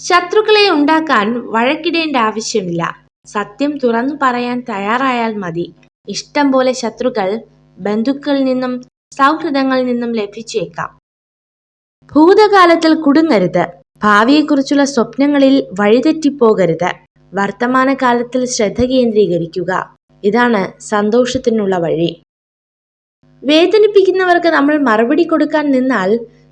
ശത്രുക്കളെ ഉണ്ടാക്കാൻ വഴക്കിടേണ്ട ആവശ്യമില്ല. സത്യം തുറന്നു പറയാൻ തയ്യാറായാൽ മതി. ഇഷ്ടം പോലെ ശത്രുക്കൾ ബന്ധുക്കളിൽ നിന്നും സൗഹൃദങ്ങളിൽ നിന്നും ലഭിച്ചേക്കാം. ഭൂതകാലത്തിൽ കുടുങ്ങരുത്. ഭാവിയെക്കുറിച്ചുള്ള സ്വപ്നങ്ങളിൽ വഴിതെറ്റിപ്പോകരുത്. വർത്തമാനകാലത്തിൽ ശ്രദ്ധ കേന്ദ്രീകരിക്കുക. ഇതാണ് സന്തോഷത്തിനുള്ള വഴി. വേദനിപ്പിക്കുന്നവർക്ക് നമ്മൾ മറുപടി കൊടുക്കാൻ നിന്നാൽ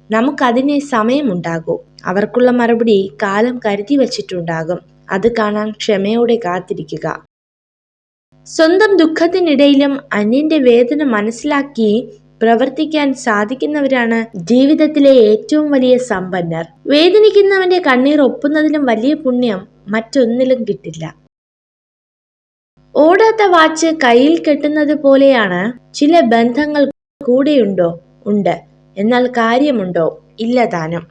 നമുക്കതിനെ സമയമുണ്ടാകും. അവർക്കുള്ള മറുപടി കാലം കരുതി വച്ചിട്ടുണ്ടാകും. അത് കാണാൻ ക്ഷമയോടെ കാത്തിരിക്കുക. സ്വന്തം ദുഃഖത്തിനിടയിലും അന്യന്റെ വേദന മനസ്സിലാക്കി പ്രവർത്തിക്കാൻ സാധിക്കുന്നവരാണ് ജീവിതത്തിലെ ഏറ്റവും വലിയ സമ്പന്നർ. വേദനിക്കുന്നവന്റെ കണ്ണീർ ഒപ്പുന്നതിലും വലിയ പുണ്യം മറ്റൊന്നിലും കിട്ടില്ല. ഓടാത്ത വാച്ച് കയ്യിൽ കെട്ടുന്നത് പോലെയാണ് ചില ബന്ധങ്ങൾ. കൂടെയുണ്ടോ? ഉണ്ട്. എന്നാൽ കാര്യമുണ്ടോ? ഇല്ലതാനും.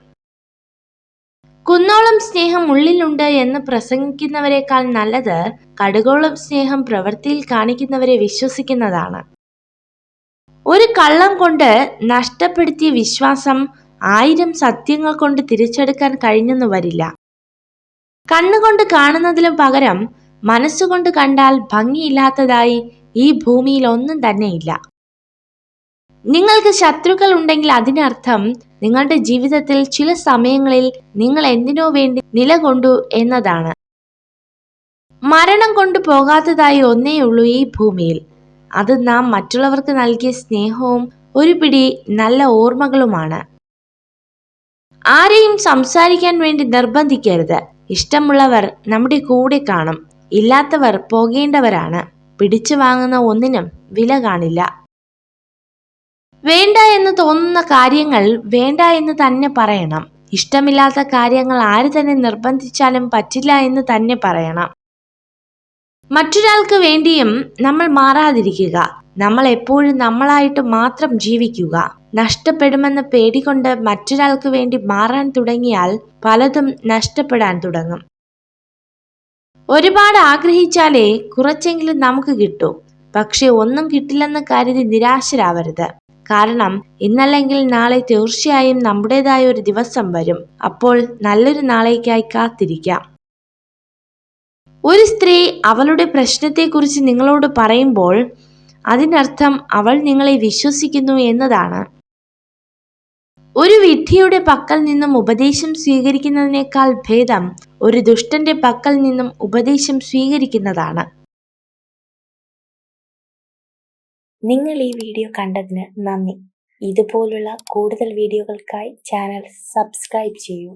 കുന്നോളം സ്നേഹം ഉള്ളിലുണ്ട് എന്ന് പ്രസംഗിക്കുന്നവരെക്കാൾ നല്ലത് കടുകോളം സ്നേഹം പ്രവൃത്തിയിൽ കാണിക്കുന്നവരെ വിശ്വസിക്കുന്നതാണ്. ഒരു കള്ളം കൊണ്ട് നഷ്ടപ്പെടുത്തിയ വിശ്വാസം 1000 സത്യങ്ങൾ കൊണ്ട് തിരിച്ചെടുക്കാൻ കഴിഞ്ഞെന്ന് വരില്ല. കണ്ണുകൊണ്ട് കാണുന്നതിലും പകരം മനസ്സുകൊണ്ട് കണ്ടാൽ ഭംഗിയില്ലാത്തതായി ഈ ഭൂമിയിൽ ഒന്നും തന്നെയില്ല. നിങ്ങൾക്ക് ശത്രുക്കൾ ഉണ്ടെങ്കിൽ അതിനർത്ഥം നിങ്ങളുടെ ജീവിതത്തിൽ ചില സമയങ്ങളിൽ നിങ്ങൾ എന്തിനോ വേണ്ടി നിലകൊണ്ടു എന്നതാണ്. മരണം കൊണ്ട് പോകാത്തതായി ഒന്നേയുള്ളൂ ഈ ഭൂമിയിൽ. അത് നാം മറ്റുള്ളവർക്ക് നൽകിയ സ്നേഹവും ഒരു പിടി നല്ല ഓർമ്മകളുമാണ്. ആരെയും സംസാരിക്കാൻ വേണ്ടി നിർബന്ധിക്കരുത്. ഇഷ്ടമുള്ളവർ നമ്മുടെ കൂടെ കാണും. ഇല്ലാത്തവർ പോകേണ്ടവരാണ്. പിടിച്ചു വാങ്ങുന്ന ഒന്നിനും വില കാണില്ല. വേണ്ട എന്ന് തോന്നുന്ന കാര്യങ്ങൾ വേണ്ട എന്ന് തന്നെ പറയണം. ഇഷ്ടമില്ലാത്ത കാര്യങ്ങൾ ആര് തന്നെ നിർബന്ധിച്ചാലും പറ്റില്ല എന്ന് തന്നെ പറയണം. മറ്റൊരാൾക്ക് വേണ്ടിയും നമ്മൾ മാറാതിരിക്കുക. നമ്മൾ എപ്പോഴും നമ്മളായിട്ട് മാത്രം ജീവിക്കുക. നഷ്ടപ്പെടുമെന്ന പേടികൊണ്ട് മറ്റൊരാൾക്ക് വേണ്ടി മാറാൻ തുടങ്ങിയാൽ പലതും നഷ്ടപ്പെടാൻ തുടങ്ങും. ഒരുപാട് ആഗ്രഹിച്ചാലേ കുറച്ചെങ്കിലും നമുക്ക് കിട്ടൂ. പക്ഷെ ഒന്നും കിട്ടില്ലെന്ന് കരുതി നിരാശരാവരുത്. കാരണം ഇന്നല്ലെങ്കിൽ നാളെ തീർച്ചയായും നമ്മുടേതായ ഒരു ദിവസം വരും. അപ്പോൾ നല്ലൊരു നാളേക്കായി കാത്തിരിക്കാം. ഒരു സ്ത്രീ അവളുടെ പ്രശ്നത്തെക്കുറിച്ച് നിങ്ങളോട് പറയുമ്പോൾ അതിനർത്ഥം അവൾ നിങ്ങളെ വിശ്വസിക്കുന്നു എന്നതാണ്. ഒരു വിഡ്ഢിയുടെ പക്കൽ നിന്നും ഉപദേശം സ്വീകരിക്കുന്നതിനേക്കാൾ ഭേദം ഒരു ദുഷ്ടന്റെ പക്കൽ നിന്നും ഉപദേശം സ്വീകരിക്കുന്നതാണ്. നിങ്ങൾ ഈ വീഡിയോ കണ്ടതിന് നന്ദി. ഇതുപോലുള്ള കൂടുതൽ വീഡിയോകൾക്കായി ചാനൽ സബ്സ്ക്രൈബ് ചെയ്യൂ.